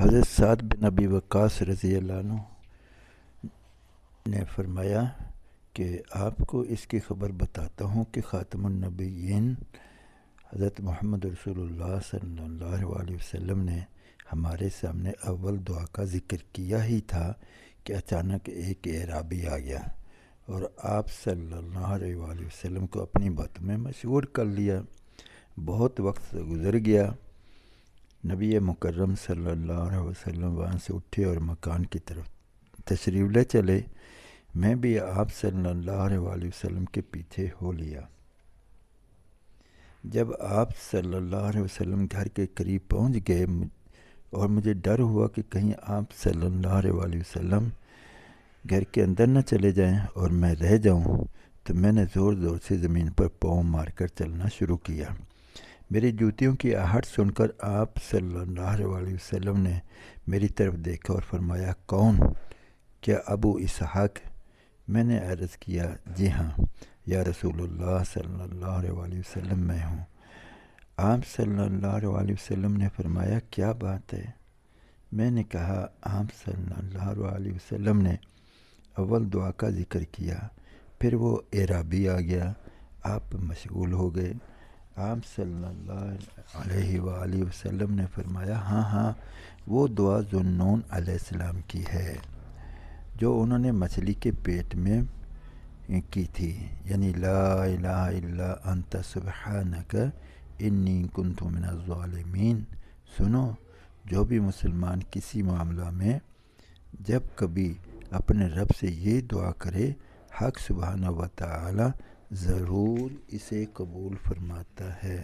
حضرت سعد بن ابی وقاص رضی اللہ عنہ نے فرمایا کہ آپ کو اس کی خبر بتاتا ہوں کہ خاتم النبیین حضرت محمد رسول اللہ صلی اللہ علیہ وسلم نے ہمارے سامنے اول دعا کا ذکر کیا ہی تھا کہ اچانک ایک اعرابی آ گیا اور آپ صلی اللہ علیہ وآلہ وسلم کو اپنی باتوں میں مشغول کر لیا۔ بہت وقت گزر گیا، نبی مکرم صلی اللہ علیہ وسلم وہاں سے اٹھے اور مکان کی طرف تشریف لے چلے۔ میں بھی آپ صلی اللہ علیہ وآلہ وسلم کے پیچھے ہو لیا۔ جب آپ صلی اللہ علیہ وسلم گھر کے قریب پہنچ گئے اور مجھے ڈر ہوا کہ کہیں آپ صلی اللہ علیہ وآلہ وسلم گھر کے اندر نہ چلے جائیں اور میں رہ جاؤں، تو میں نے زور زور سے زمین پر پاؤں مار کر چلنا شروع کیا۔ میری جوتیوں کی آہٹ سن کر آپ صلی اللہ علیہ وآلہ وسلم نے میری طرف دیکھا اور فرمایا، کون؟ کیا ابو اسحاق؟ میں نے عرض کیا، جی ہاں یا رسول اللہ صلی اللہ علیہ وآلہ وسلم، میں ہوں۔ آپ صلی اللہ علیہ وآلہ وسلم نے فرمایا، کیا بات ہے؟ میں نے کہا، آپ صلی اللہ علیہ وآلہ وسلم نے اول دعا کا ذکر کیا، پھر وہ اعرابی آ گیا، آپ مشغول ہو گئے۔ آپ صلی اللہ علیہ وآلہ وسلم نے فرمایا، ہاں ہاں، وہ دعا ذوالنون علیہ السلام کی ہے جو انہوں نے مچھلی کے پیٹ میں کی تھی، یعنی لا الہ الا انت سبحانک انی کنت من الظالمین۔ سنو، جو بھی مسلمان کسی معاملہ میں جب کبھی اپنے رب سے یہ دعا کرے، حق سبحانہ و تعالی ضرور اسے قبول فرماتا ہے۔